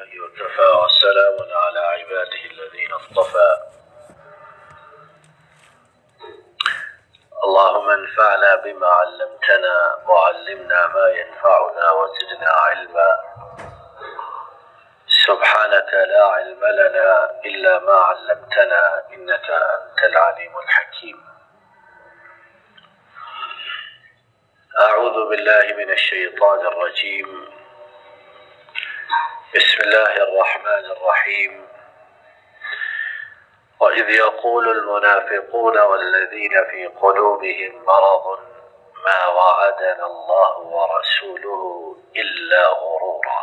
الله وكفى والسلام على عباده الذين اصطفى. اللهم انفعنا بما علمتنا وعلمنا ما ينفعنا وزدنا علما. سبحانك لا علم لنا إلا ما علمتنا إنك أنت العليم الحكيم. أعوذ بالله من الشيطان الرجيم. بسم الله الرحمن الرحيم. وإذ يقول المنافقون والذين في قلوبهم مرض ما وعدنا الله ورسوله إلا غرورا.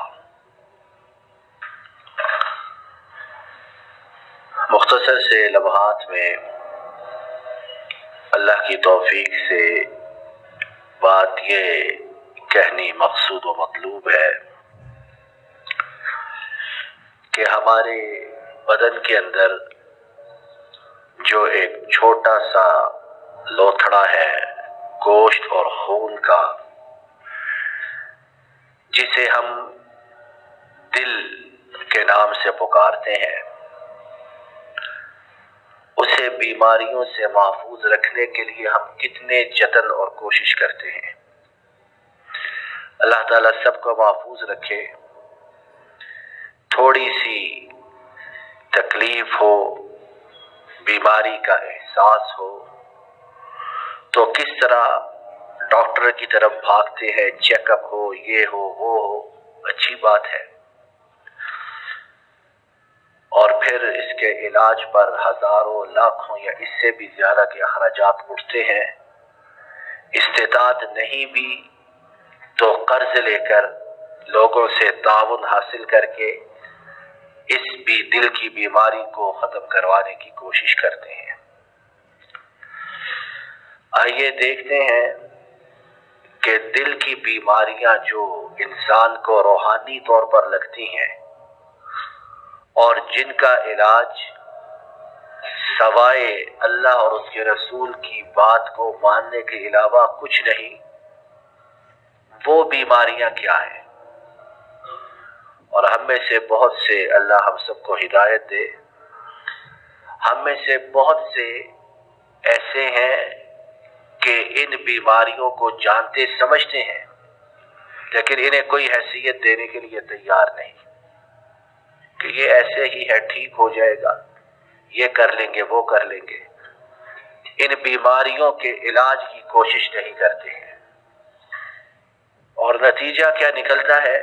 مختصر سے لمحات میں اللہ کی توفیق سے بات یہ کہنی مقصود و مطلوب ہے کہ ہمارے بدن کے اندر جو ایک چھوٹا سا لوتھڑا ہے گوشت اور خون کا، جسے ہم دل کے نام سے پکارتے ہیں، اسے بیماریوں سے محفوظ رکھنے کے لیے ہم کتنے جتن اور کوشش کرتے ہیں۔ اللہ تعالیٰ سب کو محفوظ رکھے۔ تھوڑی سی تکلیف ہو، بیماری کا احساس ہو تو کس طرح ڈاکٹر کی طرف بھاگتے ہیں، چیک اپ ہو، یہ ہو وہ ہو، اچھی بات ہے، اور پھر اس کے علاج پر ہزاروں لاکھوں یا اس سے بھی زیادہ کے اخراجات اٹھتے ہیں۔ استطاعت نہیں بھی تو قرض لے کر لوگوں سے تعاون حاصل کر کے اس بھی دل کی بیماری کو ختم کروانے کی کوشش کرتے ہیں۔ آئیے دیکھتے ہیں کہ دل کی بیماریاں جو انسان کو روحانی طور پر لگتی ہیں اور جن کا علاج سوائے اللہ اور اس کے رسول کی بات کو ماننے کے علاوہ کچھ نہیں، وہ بیماریاں کیا ہیں۔ اور ہم میں سے بہت سے، اللہ ہم سب کو ہدایت دے، ہم میں سے بہت سے ایسے ہیں کہ ان بیماریوں کو جانتے سمجھتے ہیں لیکن انہیں کوئی حیثیت دینے کے لیے تیار نہیں کہ یہ ایسے ہی ہے، ٹھیک ہو جائے گا، یہ کر لیں گے وہ کر لیں گے۔ ان بیماریوں کے علاج کی کوشش نہیں کرتے ہیں، اور نتیجہ کیا نکلتا ہے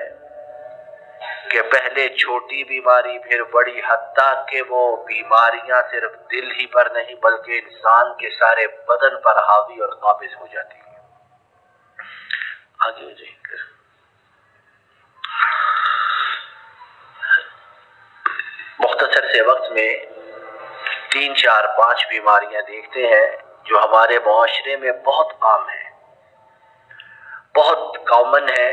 کہ پہلے چھوٹی بیماری پھر بڑی، حتیٰ کہ وہ بیماریاں صرف دل ہی پر نہیں بلکہ انسان کے سارے بدن پر حاوی اور قابض ہو جاتی ہیں۔ آگے ہو جائیں گے۔ مختصر سے وقت میں 3 4 5 بیماریاں دیکھتے ہیں جو ہمارے معاشرے میں بہت عام ہیں، بہت کامن ہے،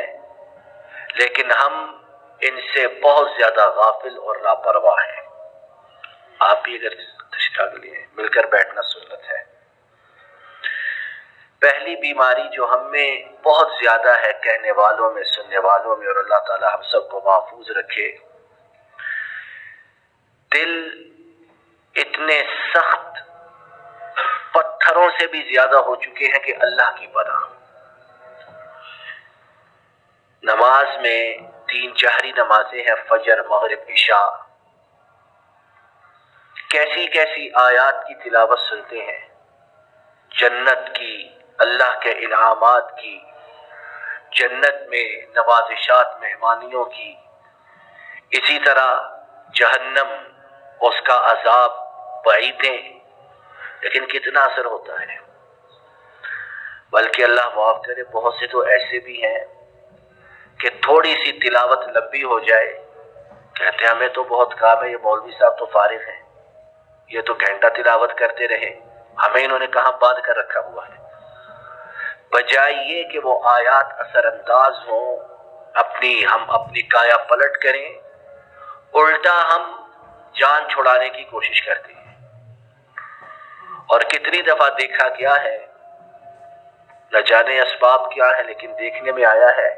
لیکن ہم ان سے بہت زیادہ غافل اور لاپرواہ ہیں۔ آپ بھی اگر تشریف لیے مل کر بیٹھنا سنت ہے۔ پہلی بیماری جو ہم میں بہت زیادہ ہے، کہنے والوں میں، سننے والوں میں، اور اللہ تعالی ہم سب کو محفوظ رکھے، دل اتنے سخت پتھروں سے بھی زیادہ ہو چکے ہیں کہ اللہ کی پناہ۔ نماز میں 3 جہری نمازیں ہیں، فجر، مغرب، عشاء، کیسی کیسی آیات کی تلاوت سنتے ہیں، جنت کی، اللہ کے انعامات کی، جنت میں نوازشات، مہمانیوں کی، اسی طرح جہنم، اس کا عذاب، وعیدیں، لیکن کتنا اثر ہوتا ہے۔ بلکہ اللہ معاف کرے، بہت سے تو ایسے بھی ہیں کہ تھوڑی سی تلاوت لمبی ہو جائے، کہتے ہیں ہمیں تو بہت کام ہے، یہ مولوی صاحب تو فارغ ہیں، یہ تو گھنٹہ تلاوت کرتے رہے، ہمیں انہوں نے کہاں باندھ کر رکھا ہوا ہے۔ بجائے یہ کہ وہ آیات اثر انداز ہوں، ہم اپنی کایا پلٹ کریں، الٹا ہم جان چھڑانے کی کوشش کرتے ہیں۔ اور کتنی دفعہ دیکھا گیا ہے، نہ جانے اسباب کیا ہے، لیکن دیکھنے میں آیا ہے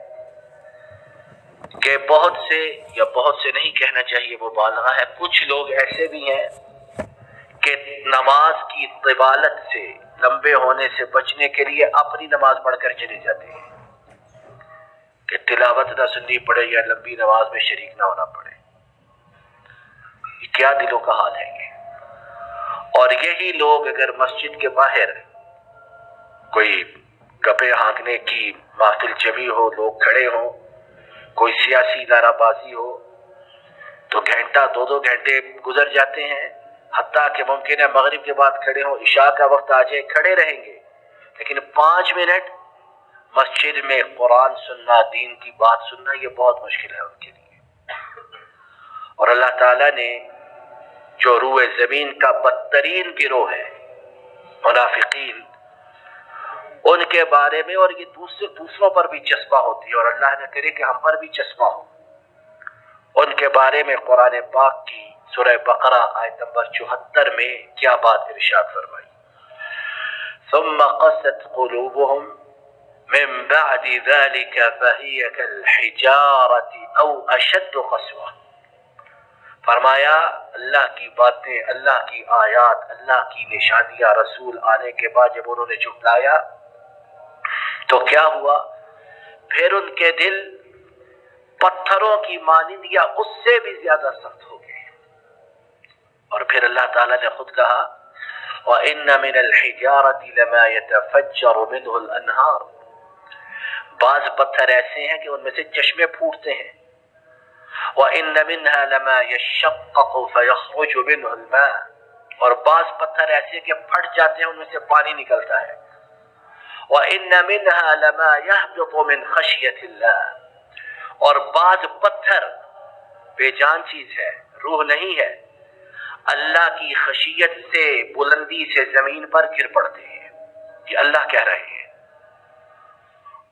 کہ بہت سے نہیں کہنا چاہیے، وہ مبالغہ ہے، کچھ لوگ ایسے بھی ہیں کہ نماز کی طوالت سے، لمبے ہونے سے بچنے کے لیے اپنی نماز پڑھ کر چلے جاتے ہیں کہ تلاوت نہ سننی پڑے یا لمبی نماز میں شریک نہ ہونا پڑے۔ کیا دلوں کا حال ہے یہ؟ اور یہی لوگ اگر مسجد کے باہر کوئی گپے ہانکنے کی محفل جمی ہو، لوگ کھڑے ہوں، کوئی سیاسی نعرہ بازی ہو، تو گھنٹہ 2 گھنٹے گزر جاتے ہیں، حتیٰ کہ ممکن ہے مغرب کے بعد کھڑے ہوں، عشاء کا وقت آ جائے کھڑے رہیں گے، لیکن 5 منٹ مسجد میں قرآن سننا، دین کی بات سننا، یہ بہت مشکل ہے ان کے لیے۔ اور اللہ تعالیٰ نے جو روئے زمین کا بدترین گروہ ہے منافقین، ان کے بارے میں، اور یہ دوسروں پر بھی چسپاں ہوتی ہے، اور اللہ نے کرے کہ ہم پر بھی چسپاں ہو، ان کے بارے میں قرآن پاک کی سورہ بقرہ آیت نمبر 74 میں کیا بات ارشاد فرمائی؟ ثم قست قلوبهم من بعد ذلك فهي كالحجارة او اشد قسوة۔ فرمایا اللہ کی باتیں، اللہ کی آیات، اللہ کی نشانیاں رسول آنے کے بعد جب انہوں نے جھٹلایا تو کیا ہوا؟ پھر ان کے دل پتھروں کی مانند یا اس سے بھی زیادہ سخت ہو گئے۔ اور پھر اللہ تعالیٰ نے خود کہا وَإِنَّ مِنَ الْحِجَارَةِ لَمَا يَتَفَجَّرُ مِنْهُ الْأَنْهَارُ، بعض پتھر ایسے ہیں کہ ان میں سے چشمے پھوٹتے ہیں، وَإِنَّ مِنْهَا لَمَا يَشَّقَّقُ فَيَخْرُجُ مِنْهُ الْمَاءُ، اور بعض پتھر ایسے کہ پھٹ جاتے ہیں، ان میں سے پانی نکلتا ہے، وَإِنَّ مِنْهَا لَمَا يَهْبِطُ مِنْ خَشْيَةِ اللَّهِ، اور بعض پتھر بے جان چیز ہے، روح نہیں ہے، اللہ کی خشیت سے، بلندی سے زمین پر گر پڑتے ہیں کہ اللہ کہہ رہے ہیں۔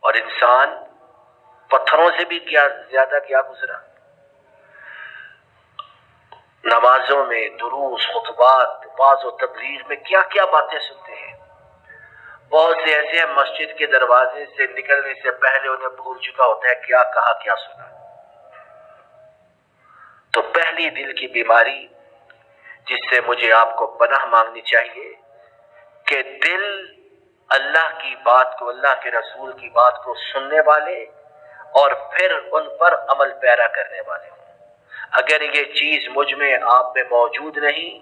اور انسان پتھروں سے بھی زیادہ کیا گزرا، نمازوں میں، دروس، خطبات، بعض و تبلیغ میں کیا کیا باتیں سنتے ہیں۔ بہت سے ایسے ہیں مسجد کے دروازے سے نکلنے سے پہلے انہیں بھول چکا ہوتا ہے کیا کہا کیا سنا۔ تو پہلی دل کی بیماری جس سے مجھے آپ کو پناہ مانگنی چاہیے کہ دل اللہ کی بات کو، اللہ کے رسول کی بات کو سننے والے اور پھر ان پر عمل پیرا کرنے والے ہوں۔ اگر یہ چیز مجھ میں، آپ میں موجود نہیں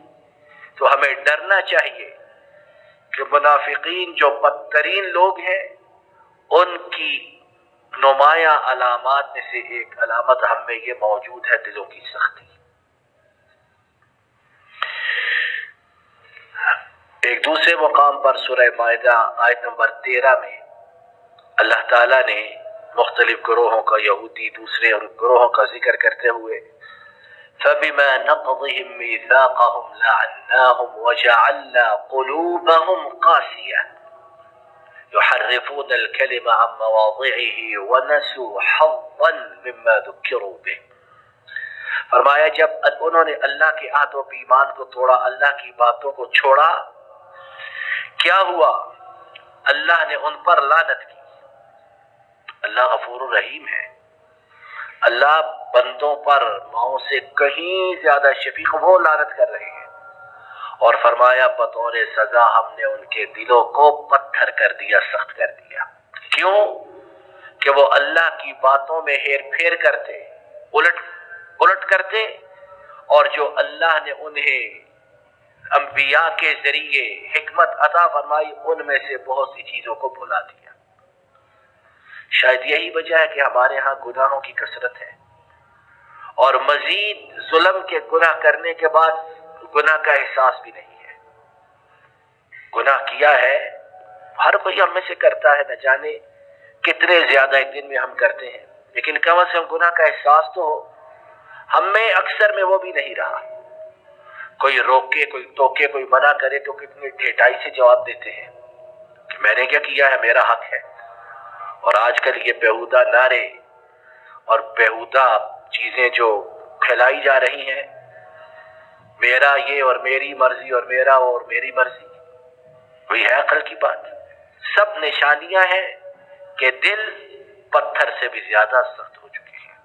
تو ہمیں ڈرنا چاہیے کہ منافقین جو بدترین لوگ ہیں، ان کی نمایاں علامات میں سے ایک علامت ہم میں یہ موجود ہے، دلوں کی سختی۔ ایک دوسرے مقام پر سورہ مائدہ آیت نمبر 13 میں اللہ تعالیٰ نے مختلف گروہوں کا، یہودی دوسرے ان گروہوں کا ذکر کرتے ہوئے فَبِمَا نَقْضِهِمْ مِيثَاقَهُمْ لَعَنَّاهُمْ وَجَعَلْنَا قُلُوبَهُمْ قَاسِيَةً يُحَرِّفُونَ الْكَلِمَ عَن مَّوَاضِعِهِ وَنَسُوا حَظًّا مِّمَّا ذُكِّرُوا بِهِ۔ فرمایا جب انہوں نے اللہ کے عہد و پیمان کو توڑا، اللہ کی باتوں کو چھوڑا، کیا ہوا؟ اللہ نے ان پر لعنت کی۔ اللہ غفور الرحیم ہے، اللہ بندوں پر ماؤں سے کہیں زیادہ شفیق، وہ لعنت کر رہے ہیں۔ اور فرمایا بطور سزا ہم نے ان کے دلوں کو پتھر کر دیا، سخت کر دیا۔ کیوں؟ کہ وہ اللہ کی باتوں میں ہیر پھیر کرتے، الٹ کرتے، اور جو اللہ نے انہیں انبیاء کے ذریعے حکمت عطا فرمائی ان میں سے بہت سی چیزوں کو بھلا دیا۔ شاید یہی وجہ ہے کہ ہمارے ہاں گناہوں کی کثرت ہے، اور مزید ظلم کے گناہ کرنے کے بعد گناہ کا احساس بھی نہیں ہے۔ گناہ کیا ہے ہر کوئی ہم میں سے کرتا ہے، نہ جانے کتنے زیادہ ایک دن میں ہم کرتے ہیں، لیکن کم از کم گناہ کا احساس تو ہو۔ ہم میں اکثر میں وہ بھی نہیں رہا۔ کوئی روکے، کوئی ٹوکے، کوئی منع کرے تو کتنی ڈھیٹائی سے جواب دیتے ہیں کہ میں نے کیا کیا ہے، میرا حق ہے۔ اور آج کل یہ بیہودہ نعرے اور بیہودہ چیزیں جو پھیلائی جا رہی ہیں، میرا یہ اور میری مرضی اور میرا وہ اور میری مرضی، وہی ہے عقل کی بات؟ سب نشانیاں ہیں کہ دل پتھر سے بھی زیادہ سخت ہو چکے ہیں۔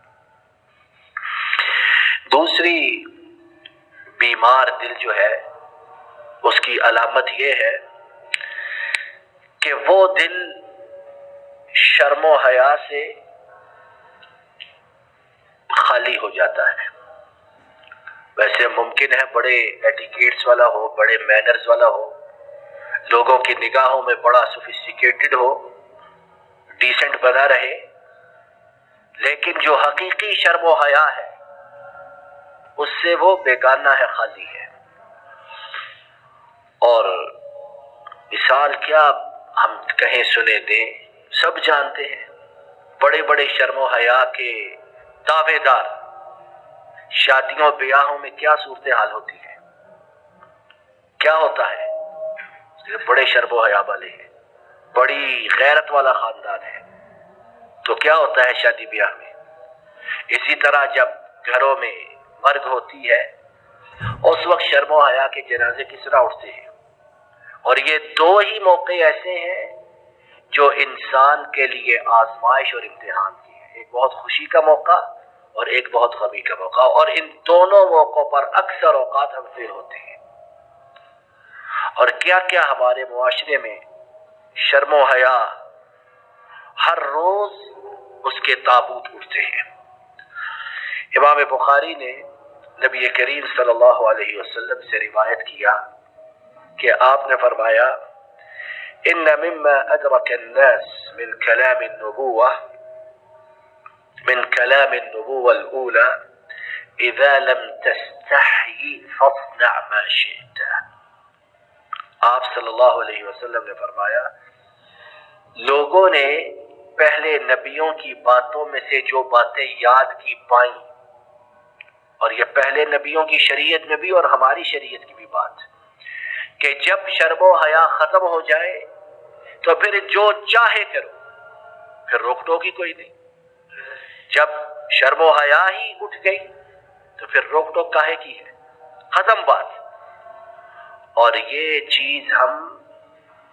بیمار دل جو ہے اس کی علامت یہ ہے کہ وہ دل شرم و حیا سے خالی ہو جاتا ہے۔ ویسے ممکن ہے بڑے ایٹیکیٹس والا ہو، بڑے مینرز والا ہو، لوگوں کی نگاہوں میں بڑا سوفسٹیکیٹڈ ہو، ڈیسنٹ بنا رہے، لیکن جو حقیقی شرم و حیا ہے اس سے وہ بیگانہ ہے، خالی ہے۔ اور مثال کیا ہم کہیں سنے دیں، سب جانتے ہیں بڑے بڑے شرم و حیا کے دعوے دار شادیوں بیاہوں میں کیا صورتحال ہوتی ہے، کیا ہوتا ہے؟ بڑے شرم و حیا والے ہیں، بڑی غیرت والا خاندان ہے، تو کیا ہوتا ہے شادی بیاہ میں؟ اسی طرح جب گھروں میں مرگ ہوتی ہے اس وقت شرم و حیا کے جنازے کس طرح اٹھتے ہیں۔ اور یہ دو ہی موقع ایسے ہیں جو انسان کے لیے آزمائش اور امتحان کی ہے، ایک بہت خوشی کا موقع اور ایک بہت غمی کا موقع، اور ان دونوں موقعوں پر اکثر اوقات ہم فیل ہوتے ہیں۔ اور کیا کیا ہمارے معاشرے میں شرم و حیا ہر روز اس کے تابوت اٹھتے ہیں۔ امام بخاری نے نبی کریم صلی اللہ علیہ وسلم سے روایت کیا کہ آپ نے فرمایا ان مما ادرک الناس من كلام النبوة الأولى اذا لم تستحي فاصنع ما شئت۔ آپ صلی اللہ علیہ وسلم نے فرمایا لوگوں نے پہلے نبیوں کی باتوں میں سے جو باتیں یاد کی پائیں، اور یہ پہلے نبیوں کی شریعت میں بھی اور ہماری شریعت کی بھی بات، کہ جب شرم و حیا ختم ہو جائے تو پھر جو چاہے کرو، پھر روک ٹوک ہی کوئی نہیں۔ جب شرم و حیا ہی اٹھ گئی تو پھر روک ٹوک کاہے کی ہے، ختم بات۔ اور یہ چیز ہم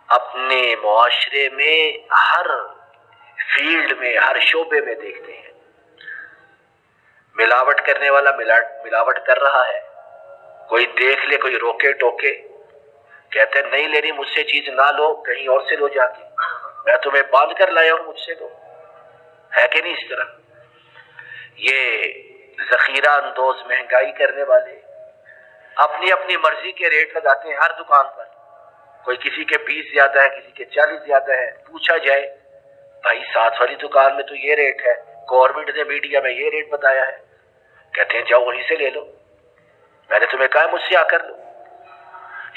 اپنے معاشرے میں ہر فیلڈ میں، ہر شعبے میں دیکھتے ہیں۔ ملاوٹ کرنے والا ملاوٹ کر رہا ہے، کوئی دیکھ لے، کوئی روکے ٹوکے، کہتے ہیں نہیں لینی مجھ سے چیز نہ لو، کہیں اور سے لو جا کے، میں تمہیں باندھ کر لایا ہوں، مجھ سے لو، ہے کہ نہیں اس طرح؟ یہ ذخیرہ اندوز مہنگائی کرنے والے اپنی اپنی مرضی کے ریٹ لگاتے ہیں ہر دکان پر، کوئی کسی کے 20 زیادہ ہے، کسی کے 40 زیادہ ہے، پوچھا جائے بھائی ساتھ والی دکان میں تو یہ ریٹ ہے، گورنمنٹ نے میڈیا میں یہ ریٹ بتایا ہے، کہتے ہیں جاؤ وہیں سے لے لو، میں نے تمہیں کہا مجھ سے آ کر لو۔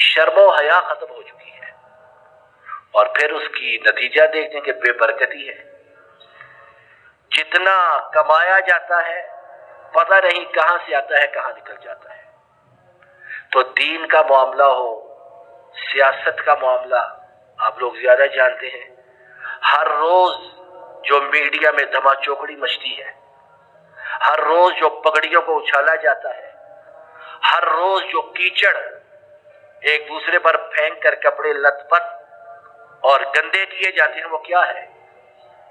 شرم و حیا ختم ہو چکی ہے، اور پھر اس کی نتیجہ دیکھیں کہ بے برکتی ہے، جتنا کمایا جاتا ہے پتہ نہیں کہاں سے آتا ہے کہاں نکل جاتا ہے۔ تو دین کا معاملہ ہو، سیاست کا معاملہ، آپ لوگ زیادہ جانتے ہیں، ہر روز جو میڈیا میں دھما چوکڑی مچتی ہے، ہر روز جو پگڑیوں کو اچھالا جاتا ہے، ہر روز جو کیچڑ ایک دوسرے پر پھینک کر کپڑے لت پت اور گندے کیے جاتے ہیں، وہ کیا ہے؟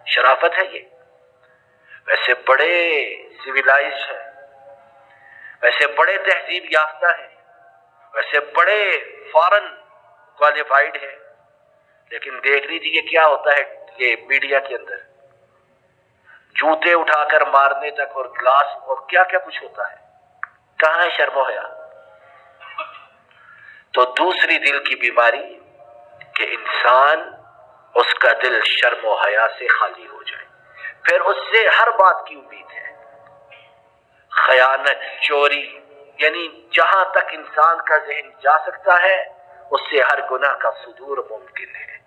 شرافت ہے یہ؟ ویسے بڑے سویلائزڈ ہیں، ویسے بڑے تہذیب یافتہ ہیں، ویسے بڑے فارن کوالیفائڈ ہیں، لیکن دیکھ لیجیے کیا ہوتا ہے یہ میڈیا کے اندر، جوتے اٹھا کر مارنے تک اور گلاس اور کیا کیا کچھ ہوتا ہے۔ کہاں ہے شرم و حیا؟ تو دوسری دل کی بیماری کہ انسان اس کا دل شرم و حیا سے خالی ہو جائے، پھر اس سے ہر بات کی امید ہے، خیانت، چوری، یعنی جہاں تک انسان کا ذہن جا سکتا ہے اس سے ہر گناہ کا صدور ممکن ہے۔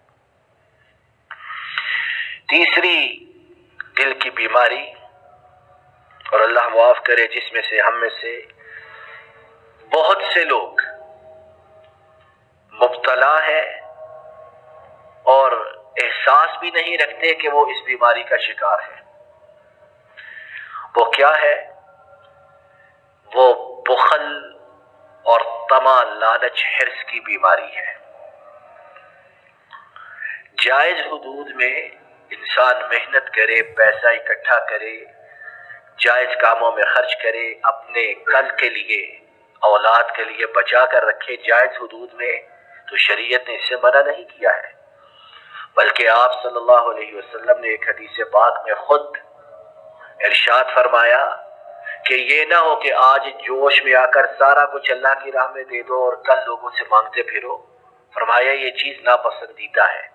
تیسری دل کی بیماری، اور اللہ معاف کرے جس میں سے ہم میں سے بہت سے لوگ مبتلا ہے اور احساس بھی نہیں رکھتے کہ وہ اس بیماری کا شکار ہے، وہ کیا ہے؟ وہ بخل اور طمع، لالچ، حرص کی بیماری ہے۔ جائز حدود میں انسان محنت کرے، پیسہ اکٹھا کرے، جائز کاموں میں خرچ کرے، اپنے کل کے لیے اولاد کے لیے بچا کر رکھے جائز حدود میں، تو شریعت نے اس سے منع نہیں کیا ہے، بلکہ آپ صلی اللہ علیہ وسلم نے ایک حدیث پاک میں خود ارشاد فرمایا کہ یہ نہ ہو کہ آج جوش میں آ کر سارا کچھ اللہ کی راہ میں دے دو اور کل لوگوں سے مانگتے پھرو۔ فرمایا یہ چیز ناپسندیدہ ہے،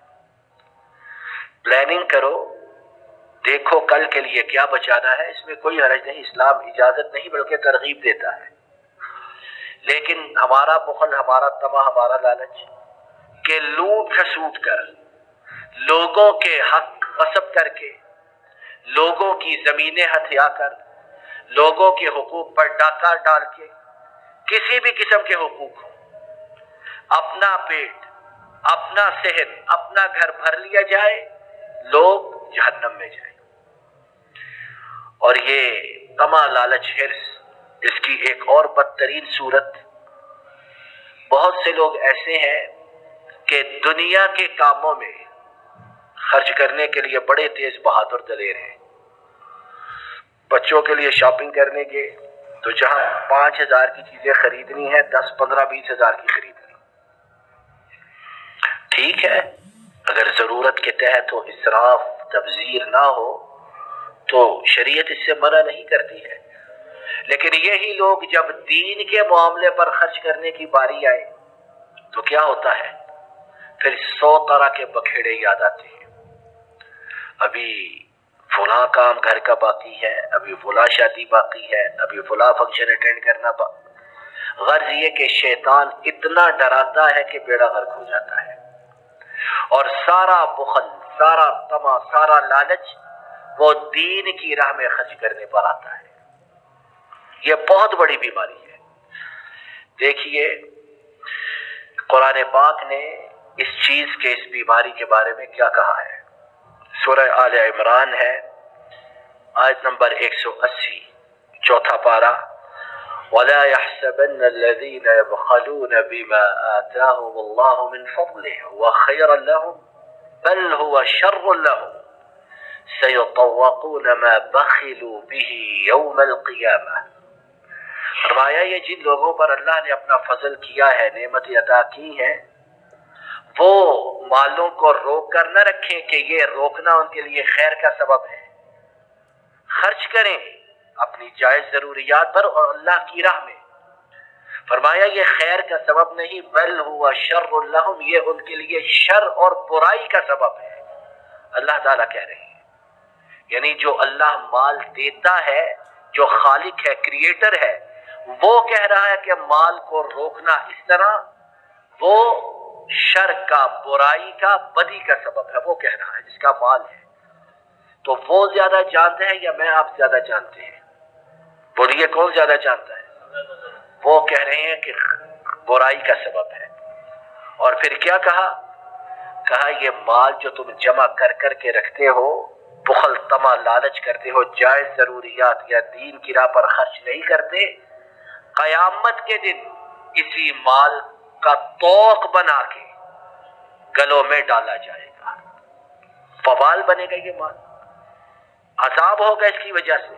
پلاننگ کرو، دیکھو کل کے لیے کیا بچانا ہے، اس میں کوئی حرج نہیں، اسلام اجازت نہیں بلکہ ترغیب دیتا ہے۔ لیکن ہمارا بخل، ہمارا طمع، ہمارا لالچ کہ لوٹ کھسوٹ کر، لوگوں کے حق غصب کر کے، لوگوں کی زمینیں ہتھیا کر، لوگوں کے حقوق پر ڈاکہ ڈال کے، کسی بھی قسم کے حقوق ہو، اپنا پیٹ، اپنا صحن، اپنا گھر بھر لیا جائے، لوگ جہنم میں جائیں۔ اور یہ طمع، لالچ، حرص، اس کی ایک اور بدترین صورت، بہت سے لوگ ایسے ہیں کہ دنیا کے کاموں میں خرچ کرنے کے لیے بڑے تیز بہادر دلیر ہیں۔ بچوں کے لیے شاپنگ کرنے کے تو جہاں 5,000 کی چیزیں خریدنی ہے 10، 15، 20,000 کی خریدنی۔ ٹھیک ہے، اگر ضرورت کے تحت ہو، اسراف تبذیر نہ ہو تو شریعت اس سے منع نہیں کرتی ہے، لیکن یہی لوگ جب دین کے معاملے پر خرچ کرنے کی باری آئے تو کیا ہوتا ہے، پھر 100 طرح کے بکھیڑے یاد آتے ہیں۔ ابھی فلاں کام گھر کا باقی ہے، ابھی فلاں شادی باقی ہے، ابھی فلاں فنکشن اٹینڈ کرنا غرض یہ کہ شیطان اتنا ڈراتا ہے کہ بیڑا غرق ہو جاتا ہے، اور سارا بخل، سارا طمع، سارا لالچ وہ دین کی راہ میں خرچ کرنے پر آتا ہے۔ یہ بہت بڑی بیماری ہے۔ دیکھیے قرآن پاک نے اس چیز کے، اس بیماری کے بارے میں کیا کہا ہے۔ سورہ آل عمران ہے، آیت نمبر 180، چوتھا پارہ، وَلَا يَحْسَبَنَّ الَّذِينَ يَبْخَلُونَ بِمَا آتَاهُمُ اللَّهُ مِنْ فَضْلِهِ وَخَيْرًا لَهُمْ بَلْ هُوَ شَرٌّ لَهُمْ سَيُطَوَّقُونَ مَا بَخِلُوا بِهِ يَوْمَ الْقِيَامَةِ۔ فرمایا یہ جن لوگوں پر اللہ نے اپنا فضل کیا ہے، نعمت عطا کی ہیں، وہ مالوں کو روک کر نہ رکھیں کہ یہ روکنا ان کے لیے خیر کا سبب ہے، خرچ کریں اپنی جائز ضروریات پر اور اللہ کی راہ میں۔ فرمایا یہ خیر کا سبب نہیں، بل ہوا شر لہم، یہ ان کے لیے شر اور برائی کا سبب ہے۔ اللہ تعالیٰ کہہ رہے ہیں، یعنی جو اللہ مال دیتا ہے، جو خالق ہے، کریٹر ہے، وہ کہہ رہا ہے کہ مال کو روکنا اس طرح وہ شر کا، برائی کا، بدی کا سبب ہے۔ وہ کہہ رہا ہے جس کا مال ہے، تو وہ زیادہ جانتے ہیں یا میں آپ زیادہ جانتے ہیں؟ بولیے کون زیادہ جانتا ہے؟ وہ کہہ رہے ہیں کہ برائی کا سبب ہے۔ اور پھر کیا کہا؟ کہا یہ مال جو تم جمع کر کر کے رکھتے ہو، بخل، طمع، لالچ کرتے ہو، جائز ضروریات یا دین کی راہ پر خرچ نہیں کرتے، قیامت کے دن اسی مال کا توق بنا کے گلوں میں ڈالا جائے گا، وبال بنے گا، یہ مال عذاب ہوگا اس کی وجہ سے۔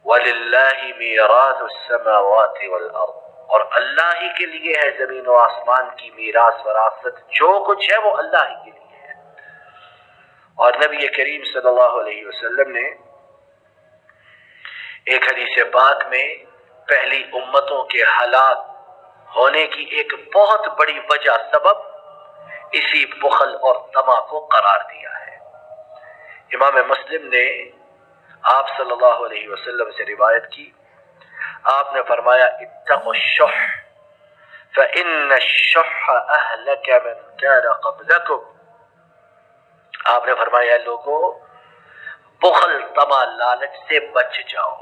وَلِلَّهِ مِيرَاثُ السَّمَاوَاتِ وَالْأَرْضِ، اور اللہ ہی کے لیے ہے زمین و آسمان کی میراث، وراثت، جو کچھ ہے وہ اللہ ہی کے لیے ہے۔ اور نبی کریم صلی اللہ علیہ وسلم نے ایک حدیث پاک میں پہلی امتوں کے ہلاک ہونے کی ایک بہت بڑی وجہ، سبب، اسی بخل اور طمع کو قرار دیا ہے۔ امام مسلم نے آپ صلی اللہ علیہ وسلم سے روایت کی، آپ نے فرمایا اتقوا الشح فإن الشح أهلك من كان قبلكم۔ آپ نے فرمایا لوگوں بخل، طمع، لالچ سے بچ جاؤ،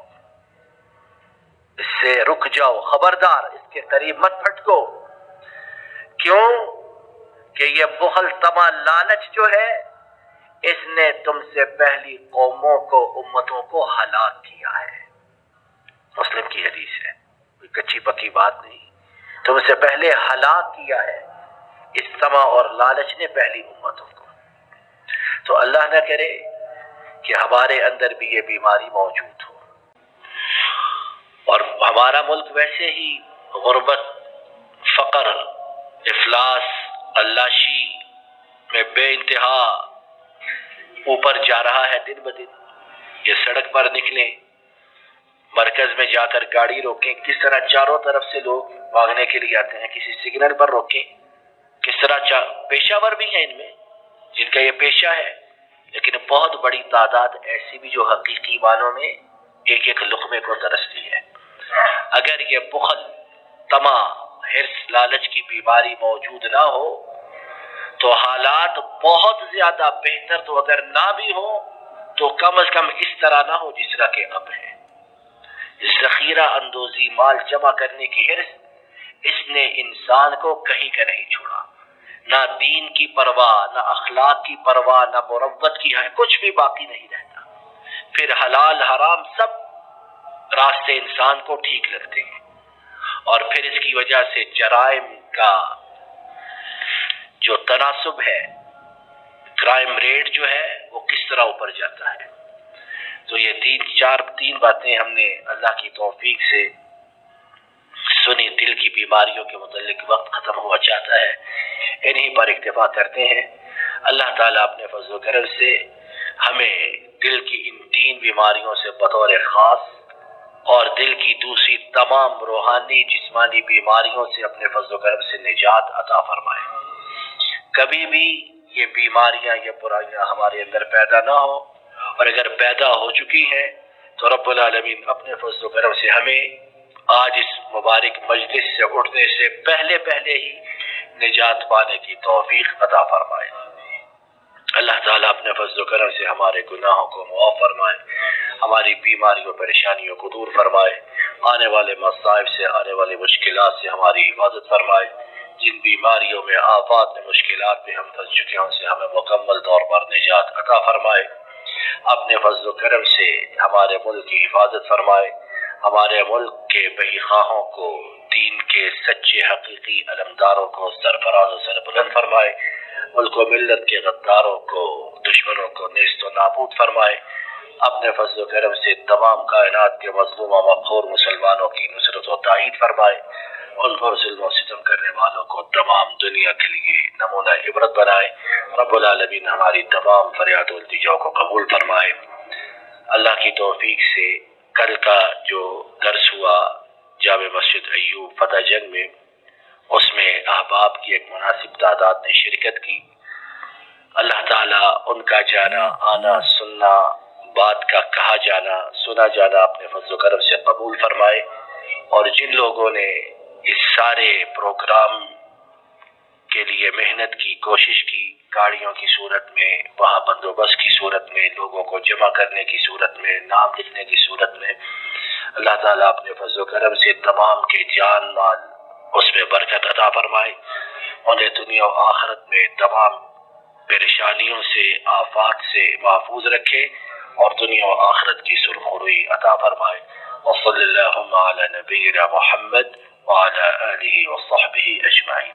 اس سے رک جاؤ، خبردار اس کے قریب مت پھٹکو۔ کیوں کہ یہ بخل، طمع، لالچ جو ہے اس نے تم سے پہلی قوموں کو، امتوں کو ہلاک کیا ہے۔ مسلم کی حدیث ہے، کوئی کچی پکی بات نہیں، تم سے پہلے ہلاک کیا ہے اس طمع اور لالچ نے پہلی امتوں کو۔ تو اللہ نہ کرے کہ ہمارے اندر بھی یہ بیماری موجود ہو اور ہمارے ہمارا ملک ویسے ہی غربت، فقر، افلاس، علاشی میں بے انتہا اوپر جا رہا ہے دن بدن۔ یہ سڑک پر نکلیں، مرکز میں جا کر گاڑی روکیں، کس طرح چاروں طرف سے لوگ بھاگنے کے لیے آتے ہیں، کسی سگنل پر روکیں، کس طرح پیشہ ور بھی ہیں ان میں جن کا یہ پیشہ ہے، لیکن بہت بڑی تعداد ایسی بھی جو حقیقی معنوں میں ایک ایک لقمے کو ترستی ہے۔ اگر یہ بخل، طمع، حرص، لالچ کی بیماری موجود نہ ہو تو حالات بہت زیادہ بہتر تو اگر نہ بھی ہو تو کم از کم اس طرح نہ ہو جس طرح کے اب ہے۔ ذخیرہ اندوزی، مال جمع کرنے کی حرص، اس نے انسان کو کہیں کا نہیں چھوڑا، نہ دین کی پرواہ، نہ اخلاق کی پرواہ، نہ مروت کی ہے، کچھ بھی باقی نہیں رہتا۔ پھر حلال حرام سب راستے انسان کو ٹھیک لگتے ہیں، اور پھر اس کی وجہ سے جرائم کا جو تناسب ہے، کرائم ریٹ جو ہے وہ کس طرح اوپر جاتا ہے۔ تو یہ تین باتیں ہم نے اللہ کی توفیق سے سنی، دل کی بیماریوں کے متعلق۔ وقت ختم ہوا چاہتا ہے، انہی پر اکتفا کرتے ہیں۔ اللہ تعالیٰ اپنے فضل و کرم سے ہمیں دل کی ان 3 بیماریوں سے بطور خاص اور دل کی دوسری تمام روحانی جسمانی بیماریوں سے اپنے فضل و کرم سے نجات عطا فرمائے۔ کبھی بھی یہ بیماریاں، یہ برائیاں ہمارے اندر پیدا نہ ہو، اور اگر پیدا ہو چکی ہیں تو رب العالمین اپنے فضل و کرم سے ہمیں آج اس مبارک مجلس سے اٹھنے سے پہلے ہی نجات پانے کی توفیق عطا فرمائے۔ اللہ تعالیٰ اپنے فضل و کرم سے ہمارے گناہوں کو معاف فرمائے، ہماری بیماریوں پریشانیوں کو دور فرمائے، آنے والے مصائب سے، آنے والی مشکلات سے ہماری حفاظت فرمائے۔ جن بیماریوں میں، آفات میں، مشکلات میں ہم پھنس چکے ہیں ان سے ہمیں مکمل طور پر نجات عطا فرمائے۔ اپنے فضل و کرم سے ہمارے ملک کی حفاظت فرمائے، ہمارے ملک کے بہی خواہوں کو، دین کے سچے حقیقی علمداروں کو سرفراز و سربلند فرمائے، ملک و ملت کے غداروں کو، دشمنوں کو نیست و نابود فرمائے۔ اپنے فضل و کرم سے تمام کائنات کے مظلوم و مقہور مسلمانوں کی نصرت و تائید فرمائے، ان پر ظلم و ستم کرنے والوں کو تمام دنیا کے لیے نمونہ عبرت بنائے۔ رب العالمین ہماری تمام فریاد و التجاؤں کو قبول فرمائے۔ اللہ کی توفیق سے کل کا جو درس ہوا جامع مسجد ایوب فتح جنگ میں، اس میں احباب کی ایک مناسب تعداد نے شرکت کی۔ اللہ تعالیٰ ان کا جانا، آنا، سننا، بات کا کہا جانا، سنا جانا اپنے فضل و کرم سے قبول فرمائے، اور جن لوگوں نے اس سارے پروگرام کے لیے محنت کی، کوشش کی، گاڑیوں کی صورت میں، وہاں بندوبست کی صورت میں، لوگوں کو جمع کرنے کی صورت میں، نام لکھنے کی صورت میں، اللہ تعالیٰ اپنے فضل و کرم سے تمام کے جان مال اس میں برکت عطا فرمائے، انہیں دنیا و آخرت میں تمام پریشانیوں سے، آفات سے محفوظ رکھے، اور دنیا و آخرت کی سرخروئی عطا فرمائے۔ وصلی اللہم علی نبینا محمد وعلی آلہ وصحبہ اجمعین۔